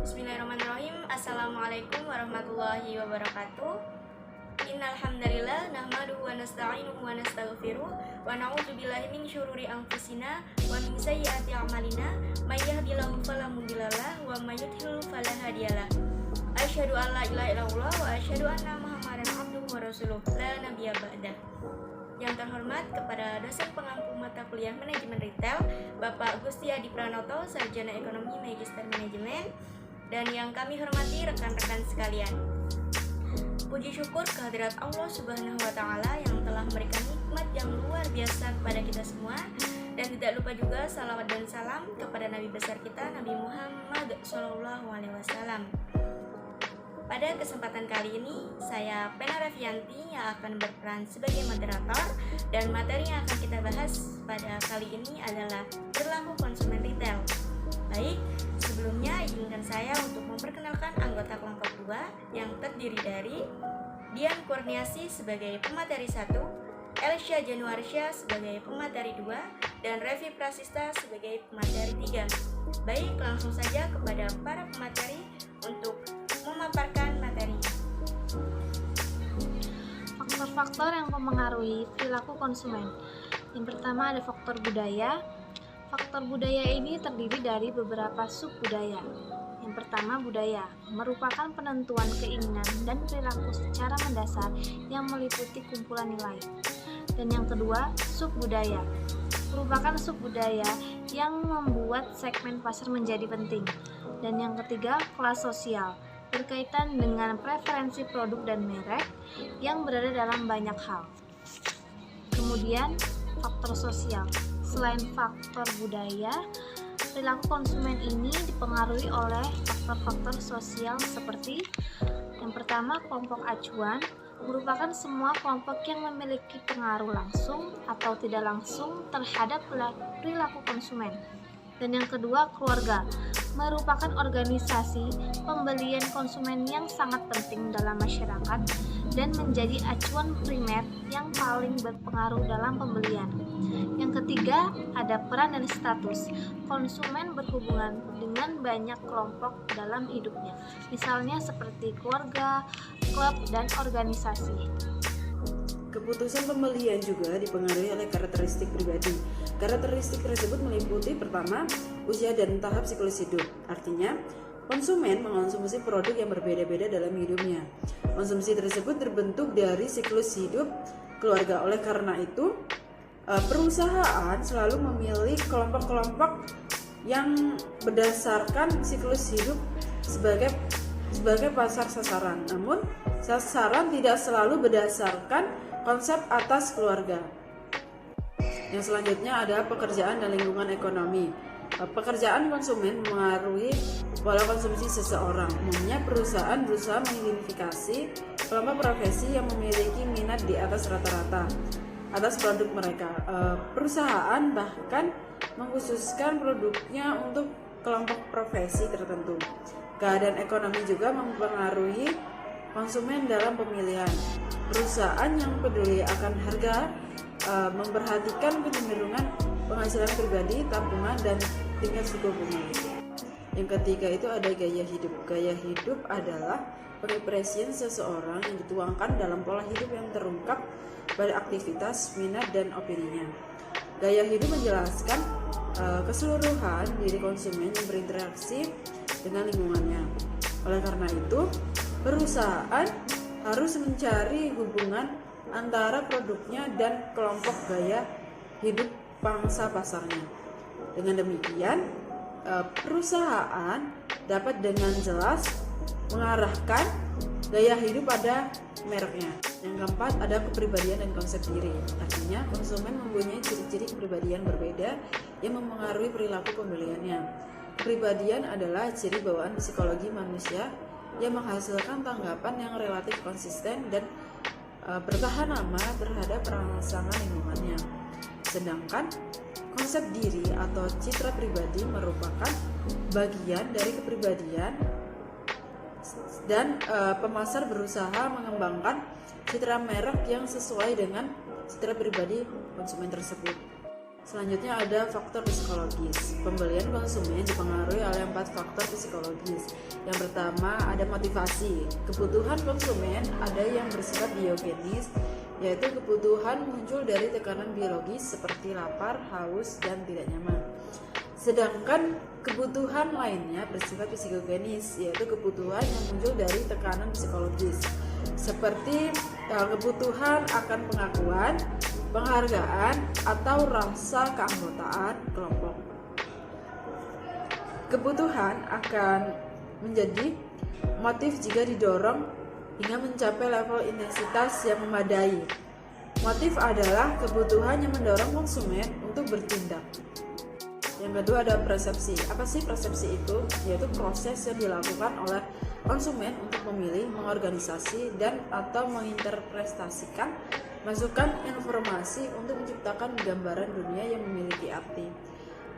Bismillahirrahmanirrahim. Assalamualaikum warahmatullahi wabarakatuh. Innal hamdalillah nahmaduhu wa nasta'inuhu wa nastaghfiruh wa na'udzubillahi min syururi anfusina wa min sayyiati a'malina may yahdihillahu fala mudhillalah wa may yudhlil fala hadiyalah. Asyhadu an la ilaha illallah wa asyhadu anna Muhammadan abduhu wa rasuluh la nabiyya ba'dah. Yang terhormat kepada dosen pengampu mata kuliah manajemen retail Bapak Gusti Adi Pranoto, Sarjana Ekonomi Magister Manajemen, dan yang kami hormati rekan-rekan sekalian. Puji syukur kehadirat Allah Subhanahu wa Ta'ala yang telah memberikan nikmat yang luar biasa kepada kita semua, dan tidak lupa juga salawat dan salam kepada Nabi besar kita, Nabi Muhammad SAW. Pada kesempatan kali ini, saya Pena Revianti yang akan berperan sebagai moderator, dan materi yang akan kita bahas pada kali ini adalah perilaku konsumen retail. Baik, sebelumnya izinkan saya untuk memperkenalkan anggota kelompok 2 yang terdiri dari Dian Kurniasi sebagai pemateri 1, Elsya Januarsya sebagai pemateri 2, dan Revi Prasista sebagai pemateri 3. Baik, langsung saja kepada para pemateri untuk memaparkan materi. Faktor-faktor yang mempengaruhi perilaku konsumen. Yang pertama ada faktor budaya. Faktor budaya ini terdiri dari beberapa sub budaya. Yang pertama, budaya merupakan penentuan keinginan dan perilaku secara mendasar yang meliputi kumpulan nilai. Dan yang kedua, sub budaya merupakan sub budaya yang membuat segmen pasar menjadi penting. Dan yang ketiga, kelas sosial berkaitan dengan preferensi produk dan merek yang berada dalam banyak hal. Kemudian, faktor sosial. Selain faktor budaya, perilaku konsumen ini dipengaruhi oleh faktor-faktor sosial seperti yang pertama, kelompok acuan merupakan semua kelompok yang memiliki pengaruh langsung atau tidak langsung terhadap perilaku konsumen. Dan yang kedua, keluarga merupakan organisasi pembelian konsumen yang sangat penting dalam masyarakat dan menjadi acuan primer yang paling berpengaruh dalam pembelian. Yang ketiga, ada peran dan status. Konsumen berhubungan dengan banyak kelompok dalam hidupnya, misalnya seperti keluarga, klub, dan organisasi. Keputusan pembelian juga dipengaruhi oleh karakteristik pribadi. Karakteristik tersebut meliputi pertama, usia dan tahap siklus hidup. Artinya, konsumen mengonsumsi produk yang berbeda-beda dalam hidupnya. Konsumsi tersebut terbentuk dari siklus hidup keluarga. Oleh karena itu, perusahaan selalu memilih kelompok-kelompok yang berdasarkan siklus hidup sebagai pasar sasaran. Namun, sasaran tidak selalu berdasarkan konsep atas keluarga. Yang selanjutnya ada pekerjaan dan lingkungan ekonomi. Pekerjaan konsumen mempengaruhi pola konsumsi seseorang. Umumnya perusahaan berusaha mengidentifikasi kelompok profesi yang memiliki minat di atas rata-rata atas produk mereka. Perusahaan bahkan mengkhususkan produknya untuk kelompok profesi tertentu. Keadaan ekonomi juga mempengaruhi konsumen dalam pemilihan. Perusahaan yang peduli akan harga memperhatikan kecenderungan penghasilan pribadi, tabungan, dan tingkat suku bunga. Yang ketiga itu ada gaya hidup. Gaya hidup adalah pengekspresian seseorang yang dituangkan dalam pola hidup yang terungkap pada aktivitas, minat, dan opininya. Gaya hidup menjelaskan keseluruhan diri konsumen yang berinteraksi dengan lingkungannya. Oleh karena itu, perusahaan harus mencari hubungan antara produknya dan kelompok gaya hidup pangsa pasarnya. Dengan demikian, perusahaan dapat dengan jelas mengarahkan gaya hidup pada mereknya. Yang keempat, ada kepribadian dan konsep diri. Artinya, konsumen mempunyai ciri-ciri kepribadian berbeda yang mempengaruhi perilaku pembeliannya. Kepribadian adalah ciri bawaan psikologi manusia yang menghasilkan tanggapan yang relatif konsisten dan bertahan lama terhadap rangsangan lingkungannya. Sedangkan konsep diri atau citra pribadi merupakan bagian dari kepribadian, dan pemasar berusaha mengembangkan citra merek yang sesuai dengan citra pribadi konsumen tersebut. Selanjutnya ada faktor psikologis. Pembelian konsumen dipengaruhi oleh 4 faktor psikologis. Yang pertama ada motivasi. Kebutuhan konsumen ada yang bersifat biogenis, yaitu kebutuhan muncul dari tekanan biologis seperti lapar, haus, dan tidak nyaman. Sedangkan kebutuhan lainnya bersifat psikogenis, yaitu kebutuhan yang muncul dari tekanan psikologis, seperti kebutuhan akan pengakuan, penghargaan, atau rasa keanggotaan kelompok. Kebutuhan akan menjadi motif jika didorong hingga mencapai level intensitas yang memadai. Motif adalah kebutuhan yang mendorong konsumen untuk bertindak. Yang kedua ada persepsi. Apa sih persepsi itu? Yaitu proses yang dilakukan oleh konsumen untuk memilih, mengorganisasi, dan atau menginterpretasikan masukan informasi untuk menciptakan gambaran dunia yang memiliki arti.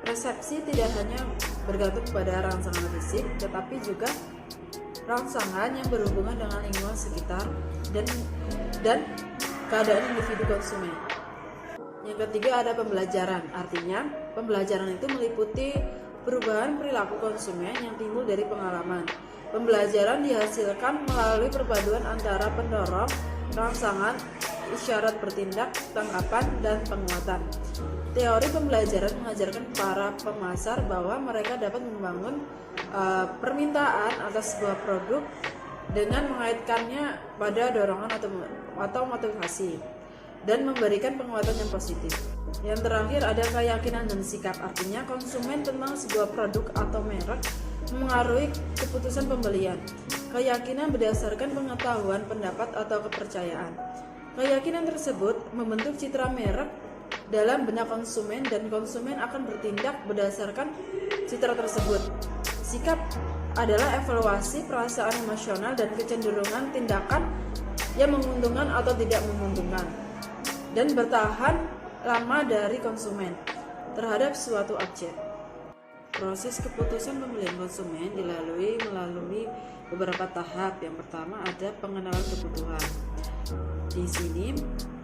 Persepsi tidak hanya bergantung pada rangsangan fisik, tetapi juga rangsangan yang berhubungan dengan lingkungan sekitar dan keadaan individu konsumen. Yang ketiga ada pembelajaran. Artinya, pembelajaran itu meliputi perubahan perilaku konsumen yang timbul dari pengalaman. Pembelajaran dihasilkan melalui perpaduan antara pendorong, rangsangan, isyarat bertindak, tangkapan, dan penguatan. Teori pembelajaran mengajarkan para pemasar bahwa mereka dapat membangun permintaan atas sebuah produk dengan mengaitkannya pada dorongan atau motivasi dan memberikan penguatan yang positif. Yang terakhir ada keyakinan dan sikap. Artinya konsumen tentang sebuah produk atau merek mengaruhi keputusan pembelian. Keyakinan berdasarkan pengetahuan, pendapat, atau kepercayaan. Keyakinan tersebut membentuk citra merek dalam benak konsumen dan konsumen akan bertindak berdasarkan citra tersebut. Sikap adalah evaluasi perasaan emosional dan kecenderungan tindakan yang menguntungkan atau tidak menguntungkan dan bertahan lama dari konsumen terhadap suatu objek. Proses keputusan pembelian konsumen melalui beberapa tahap. Yang pertama ada pengenalan kebutuhan. Di sini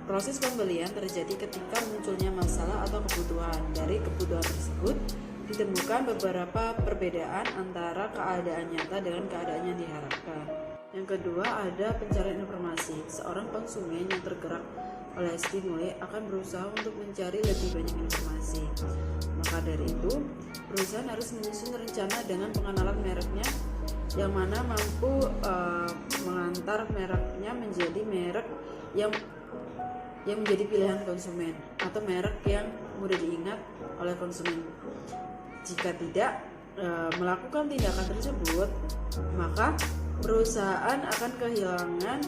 proses pembelian terjadi ketika munculnya masalah atau kebutuhan. Dari kebutuhan tersebut ditemukan beberapa perbedaan antara keadaan nyata dengan keadaan yang diharapkan. Yang kedua ada pencarian informasi. Seorang konsumen yang tergerak oleh stimuli akan berusaha untuk mencari lebih banyak informasi. Maka dari itu, perusahaan harus menyusun rencana dengan pengenalan mereknya yang mana mampu mengantar mereknya menjadi merek yang menjadi pilihan konsumen atau merek yang mudah diingat oleh konsumen. Jika tidak melakukan tindakan tersebut, maka perusahaan akan kehilangan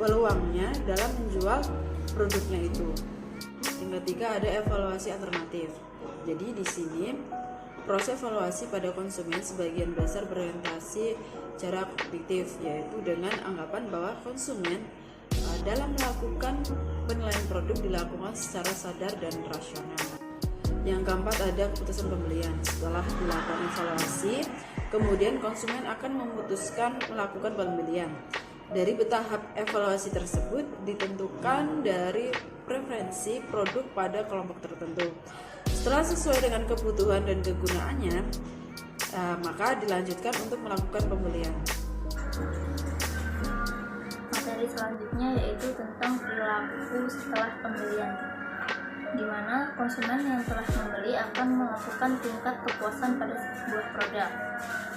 peluangnya dalam menjual produknya itu. Yang ketiga ada evaluasi alternatif. Jadi di sini proses evaluasi pada konsumen sebagian besar berorientasi secara kognitif, yaitu dengan anggapan bahwa konsumen dalam melakukan penilaian produk dilakukan secara sadar dan rasional. Yang keempat ada keputusan pembelian. Setelah dilakukan evaluasi, kemudian konsumen akan memutuskan melakukan pembelian. Dari tahap evaluasi tersebut ditentukan dari preferensi produk pada kelompok tertentu. Setelah sesuai dengan kebutuhan dan kegunaannya, maka dilanjutkan untuk melakukan pembelian. Materi selanjutnya yaitu tentang perilaku setelah pembelian, di mana konsumen yang telah membeli akan melakukan tingkat kepuasan pada sebuah produk.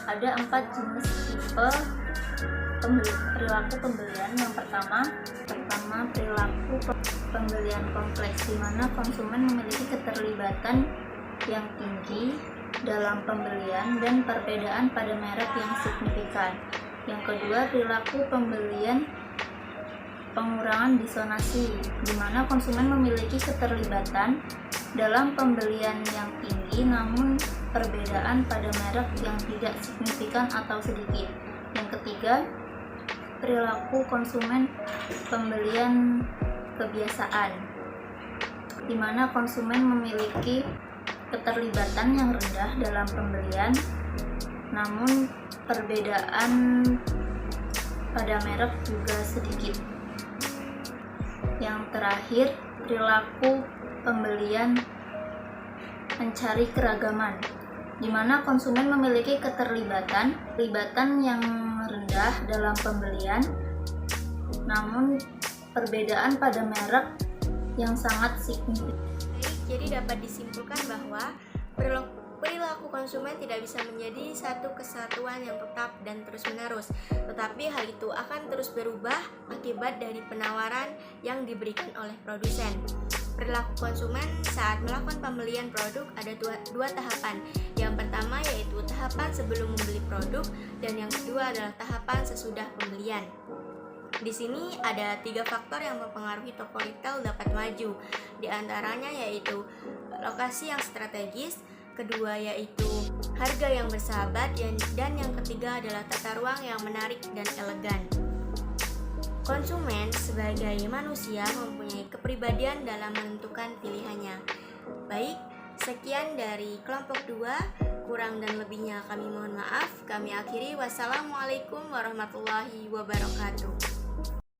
Ada 4 jenis tipe perilaku pembelian. Yang pertama perilaku pembelian kompleks, di mana konsumen memiliki keterlibatan yang tinggi dalam pembelian dan perbedaan pada merek yang signifikan. Yang kedua, perilaku pembelian pengurangan disonasi, di mana konsumen memiliki keterlibatan dalam pembelian yang tinggi namun perbedaan pada merek yang tidak signifikan atau sedikit. Yang ketiga, perilaku konsumen pembelian kebiasaan, di mana konsumen memiliki keterlibatan yang rendah dalam pembelian namun perbedaan pada merek juga sedikit. Yang terakhir, perilaku pembelian mencari keragaman, di mana konsumen memiliki keterlibatan yang rendah dalam pembelian, namun perbedaan pada merek yang sangat signifikan. Jadi dapat disimpulkan bahwa perilaku konsumen tidak bisa menjadi satu kesatuan yang tetap dan terus-menerus, tetapi hal itu akan terus berubah akibat dari penawaran yang diberikan oleh produsen. Perilaku konsumen saat melakukan pembelian produk ada dua tahapan. Yang pertama yaitu tahapan sebelum membeli produk, dan yang kedua adalah tahapan sesudah pembelian. Di sini ada 3 faktor yang mempengaruhi toko retail dapat maju. Di antaranya yaitu lokasi yang strategis, kedua yaitu harga yang bersahabat, dan yang ketiga adalah tata ruang yang menarik dan elegan. Konsumen sebagai manusia mempunyai kepribadian dalam menentukan pilihannya. Baik, sekian dari kelompok 2. Kurang dan lebihnya kami mohon maaf. Kami akhiri. Wassalamualaikum warahmatullahi wabarakatuh.